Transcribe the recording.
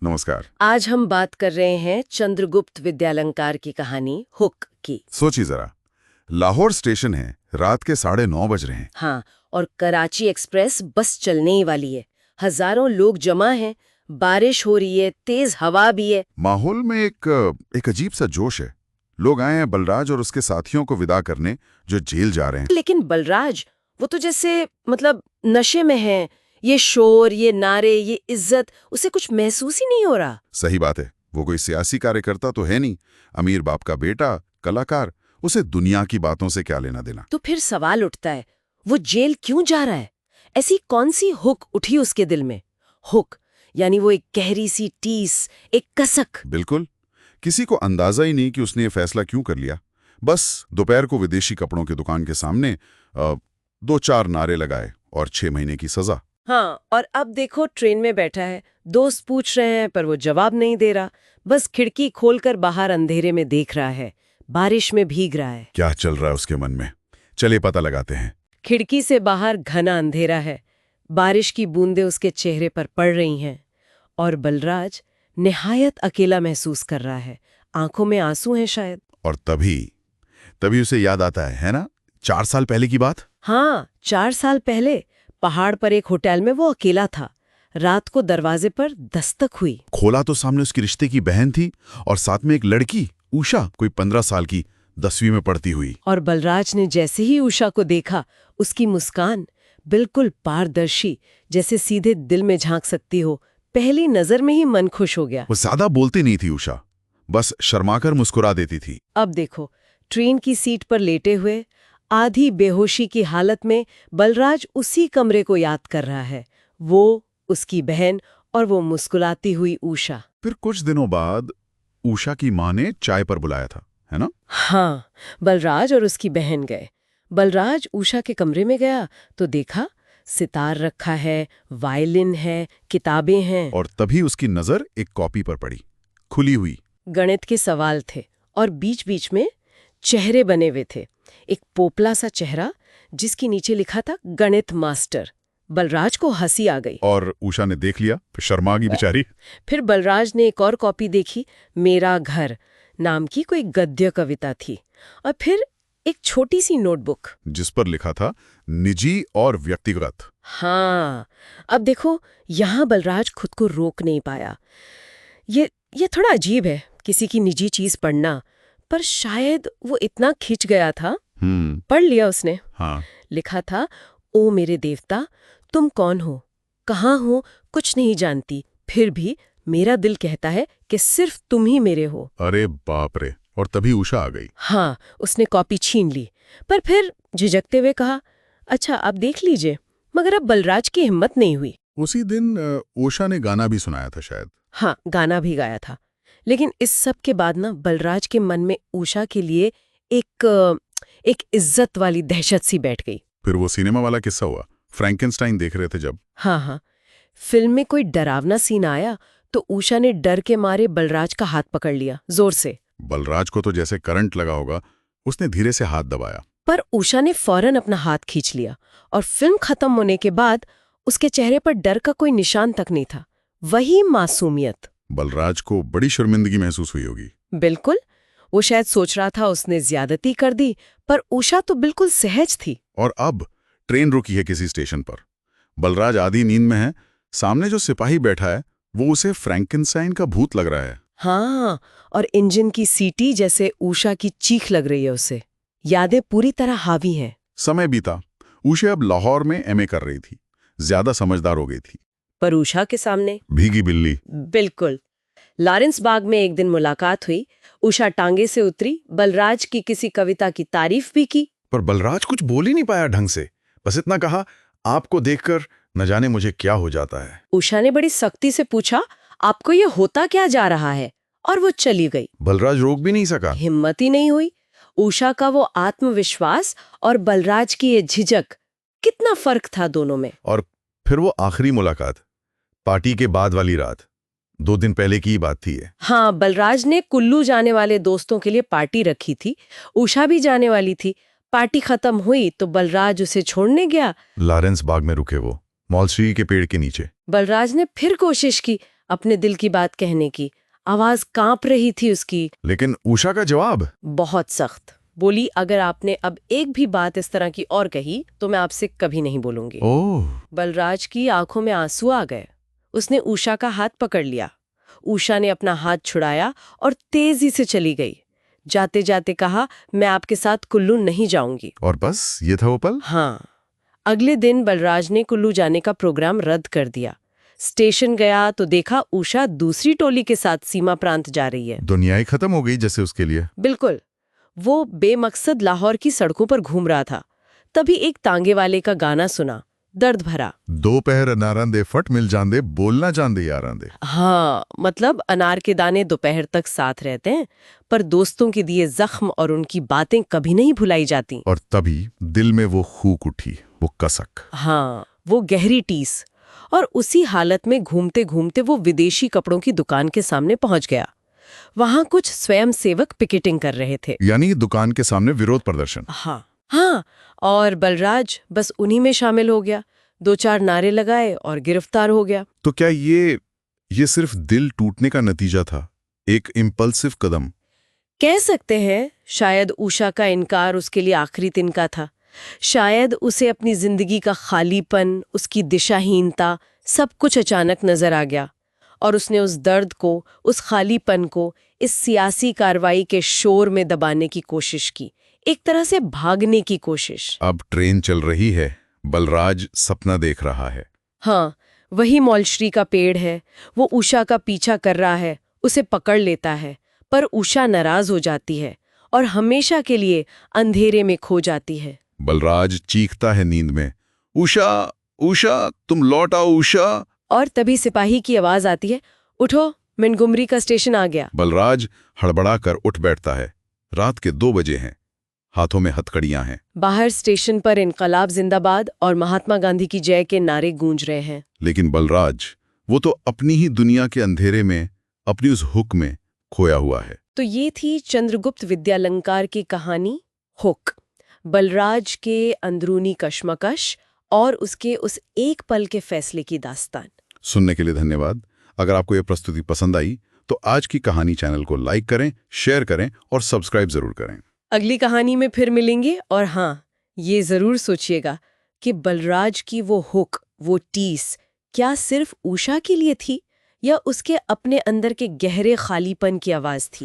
नमस्कार। आज हम बात कर रहे हैं चंद्रगुप्त विद्यालंकार की कहानी हुक की। सोचिए जरा, लाहौर स्टेशन है, रात के 9:30 बज रहे हैं। हाँ, और कराची एक्सप्रेस बस चलने ही वाली है। हजारों लोग जमा हैं, बारिश हो रही है, तेज हवा भी है। माहौल में एक अजीब सा जोश है। लोग आए हैं बलराज और उसके साथियों को विदा करने, जो जेल जा रहे हैं। लेकिन बलराज, वो तो जैसे नशे में है। ये शोर, ये नारे, ये इज्जत, उसे कुछ महसूस ही नहीं हो रहा। सही बात है, वो कोई सियासी कार्यकर्ता तो है नहीं। अमीर बाप का बेटा, कलाकार, उसे दुनिया की बातों से क्या लेना देना। तो फिर सवाल उठता है, वो जेल क्यों जा रहा है? ऐसी कौन सी हुक उठी उसके दिल में? हुक यानी वो एक गहरी सी टीस, एक कसक। बिल्कुल, किसी को अंदाजा ही नहीं कि उसने ये फैसला क्यों कर लिया। बस दोपहर को विदेशी कपड़ों की दुकान के सामने 2-4 नारे लगाए और 6 महीने की सजा। हाँ, और अब देखो ट्रेन में बैठा है, दोस्त पूछ रहे हैं पर वो जवाब नहीं दे रहा। बस खिड़की खोलकर बाहर अंधेरे में देख रहा है, बारिश में भीग रहा है। क्या चल रहा है उसके मन में, चलिए पता लगाते हैं। खिड़की से बाहर घना अंधेरा है, बारिश की बूंदें उसके चेहरे पर पड़ रही हैं और बलराज निहायत अकेला महसूस कर रहा है। आंखों में आंसू हैं शायद। और तभी तभी उसे याद आता है ना, 4 साल पहले की बात। हाँ, 4 साल पहले पहाड़ पर एक होटल में वो अकेला था। रात को दरवाजे पर दस्तक हुई। खोला तो सामने उसकी रिश्ते की बहन थी और साथ में एक लड़की, उषा, कोई 15 साल की, 10वीं में पढ़ती हुई। और बलराज ने जैसे ही उषा को देखा, उसकी मुस्कान बिल्कुल पारदर्शी, जैसे सीधे दिल में झांक सकती हो। पहली नजर में ही मन खुश हो गया। वो ज्यादा बोलती नहीं थी उषा, बस शर्माकर मुस्कुरा देती थी। अब देखो, ट्रेन की सीट पर लेटे हुए, आधी बेहोशी की हालत में बलराज उसी कमरे को याद कर रहा है। वो, उसकी बहन और वो मुस्कुराती हुई उषा। फिर कुछ दिनों बाद उषा की माँ ने चाय पर बुलाया था, है ना? हाँ, बलराज और उसकी बहन गए। बलराज उषा के कमरे में गया तो देखा, सितार रखा है, वायलिन है, किताबें हैं। और तभी उसकी नजर एक कॉपी पर पड़ी, खुली हुई। गणित के सवाल थे और बीच बीच में चेहरे बने हुए थे। एक पोपला सा चेहरा जिसके नीचे लिखा था गणित मास्टर। बलराज को हंसी आ गई। और उषा ने देख लिया, फिर शर्मा गई बेचारी। फिर बलराज ने एक और कॉपी देखी, मेरा घर नाम की कोई गद्य कविता थी। और फिर एक छोटी सी नोटबुक जिस पर लिखा था निजी और व्यक्तिगत। हाँ, अब देखो, यहाँ बलराज खुद को रोक नहीं पाया। ये थोड़ा अजीब है, किसी की निजी चीज पढ़ना, पर शायद वो इतना खिंच गया था। पढ़ लिया उसने। हाँ। लिखा था, ओ मेरे देवता, तुम कौन हो, कहाँ हो, कुछ नहीं जानती, फिर भी मेरा दिल कहता है कि सिर्फ तुम ही मेरे हो। अरे बाप रे! और तभी उषा आ गई। हाँ, उसने कॉपी छीन ली, पर फिर झिझकते हुए कहा, अच्छा आप देख लीजिए। मगर अब बलराज की हिम्मत नहीं हुई। उसी दिन उषा ने गाना भी सुनाया था शायद। हाँ, गाना भी गाया था। लेकिन इस सब के बाद ना बलराज के मन में उषा के लिए एक इज्जत वाली दहशत सी बैठ गई। फिर वो सिनेमा वाला किस्सा हुआ, फ्रैंकेनस्टाइन देख रहे थे जब। हाँ, फिल्म में कोई डरावना सीन आया तो उषा ने डर के मारे बलराज का हाथ पकड़ लिया जोर से। बलराज को तो जैसे करंट लगा होगा, उसने धीरे से हाथ दबाया। पर उषा ने फौरन अपना हाथ खींच लिया और फिल्म खत्म होने के बाद उसके चेहरे पर डर का कोई निशान तक नहीं था, वही मासूमियत। बलराज को बड़ी शर्मिंदगी महसूस हुई होगी। बिल्कुल, वो शायद सोच रहा था उसने ज्यादती कर दी, पर उषा तो बिल्कुल सहज थी। और अब ट्रेन रुकी है किसी स्टेशन पर। बलराज आधी नींद में है, सामने जो सिपाही बैठा है वो उसे फ्रैंकेनस्टाइन का भूत लग रहा है। हाँ, और इंजन की सीटी जैसे उषा की चीख लग रही है उसे। यादें पूरी तरह हावी हैं। समय बीता, उषा अब लाहौर में एमए कर रही थी, ज्यादा समझदार हो गई थी। पर उषा के सामने भीगी बिल्ली। बिल्कुल। लॉरेंस बाग में एक दिन मुलाकात हुई। उषा टांगे से उतरी, बलराज की किसी कविता की तारीफ भी की। पर बलराज कुछ बोल ही नहीं पाया ढंग से, बस इतना कहा, आपको देखकर न जाने मुझे क्या हो जाता है। उषा ने बड़ी सख्ती से पूछा, आपको ये होता क्या जा रहा है? और वो चली गई। बलराज रोक भी नहीं सका। हिम्मत ही नहीं हुई। उषा का वो आत्मविश्वास और बलराज की ये झिझक, कितना फर्क था दोनों में। और फिर वो आखिरी मुलाकात, पार्टी के बाद वाली रात, 2 दिन पहले की ही बात थी ये। हाँ, बलराज ने कुल्लू जाने वाले दोस्तों के लिए पार्टी रखी थी। उषा भी जाने वाली थी। पार्टी खत्म हुई तो बलराज उसे छोड़ने गया। लॉरेंस बाग में रुके वो, मॉलश्री के पेड़ के नीचे। बलराज ने फिर कोशिश की, अपने दिल की बात कहने की। आवाज कांप रही थी उसकी। लेकिन उषा का जवाब? बहुत सख्त। बोली, अगर आपने अब एक भी बात इस तरह की और कही तो मैं आपसे कभी नहीं बोलूंगी। ओह। बलराज की आंखों में आंसू आ गए। उसने उषा का हाथ पकड़ लिया। उषा ने अपना हाथ छुड़ाया और तेजी से चली गई। जाते जाते कहा, मैं आपके साथ कुल्लू नहीं जाऊंगी। और बस ये था वो पल? हाँ। अगले दिन बलराज ने कुल्लू जाने का प्रोग्राम रद्द कर दिया। स्टेशन गया तो देखा उषा दूसरी टोली के साथ सीमा प्रांत जा रही है। दुनिया ही खत्म हो गई जैसे उसके लिए। बिल्कुल। वो बेमकसद लाहौर की सड़कों पर घूम रहा था। तभी एक तांगे वाले का गाना सुना, दर्द भरा। दोपहर अनारां दे फट मिल जांदे, बोलना जांदे यारां दे। हाँ, मतलब अनार के दाने दोपहर तक साथ रहते हैं, पर दोस्तों के दिए जख्म और उनकी बातें कभी नहीं भुलाई जाती। और तभी दिल में वो हूक उठी, वो कसक। हाँ, वो गहरी टीस। और उसी हालत में घूमते घूमते वो विदेशी कपड़ों की दुकान के सामने पहुंच गया। वहां कुछ स्वयंसेवक पिकेटिंग कर रहे थे। यानी दुकान के सामने विरोध प्रदर्शन। हाँ, और बलराज बस उन्हीं में शामिल हो गया। 2-4 नारे लगाए और गिरफ्तार हो गया। तो क्या ये सिर्फ दिल टूटने का नतीजा था? एक इम्पल्सिव कदम? कह सकते हैं, शायद उषा का इनकार उसके लिए आखिरी तिनका था। शायद उसे अपनी जिंदगी का खालीपन, उसकी दिशाहीनता, सब कुछ अचानक नजर आ गया। और उसने उस दर्द को, उस खालीपन को इस सियासी कार्रवाई के शोर में दबाने की कोशिश की, एक तरह से भागने की कोशिश। अब ट्रेन चल रही है, बलराज सपना देख रहा है। हाँ, वही मौलश्री का पेड़ है। वो उषा का पीछा कर रहा है, उसे पकड़ लेता है, पर उषा नाराज हो जाती है और हमेशा के लिए अंधेरे में खो जाती है। बलराज चीखता है नींद में, उषा, उषा, तुम लौट आओ उषा। और तभी सिपाही की आवाज आती है, उठो, मिनगुमरी का स्टेशन आ गया। बलराज हड़बड़ा कर उठ बैठता है। रात के 2 बजे हैं, हाथों में हथकड़ियां हैं। बाहर स्टेशन पर इनकलाब जिंदाबाद और महात्मा गांधी की जय के नारे गूंज रहे हैं। लेकिन बलराज, वो तो अपनी ही दुनिया के अंधेरे में, अपनी उस हुक में खोया हुआ है। तो ये थी चंद्रगुप्त विद्यालंकार की कहानी, हुक। बलराज के अंदरूनी कश्मकश और उसके उस एक पल के फैसले की दास्तान। सुनने के लिए धन्यवाद। अगर आपको ये प्रस्तुति पसंद आई तो आज की कहानी चैनल को लाइक करें, शेयर करें और सब्सक्राइब जरूर करें। अगली कहानी में फिर मिलेंगे। और हाँ, ये जरूर सोचिएगा कि बलराज की वो हुक, वो टीस, क्या सिर्फ उषा के लिए थी या उसके अपने अंदर के गहरे खालीपन की आवाज थी।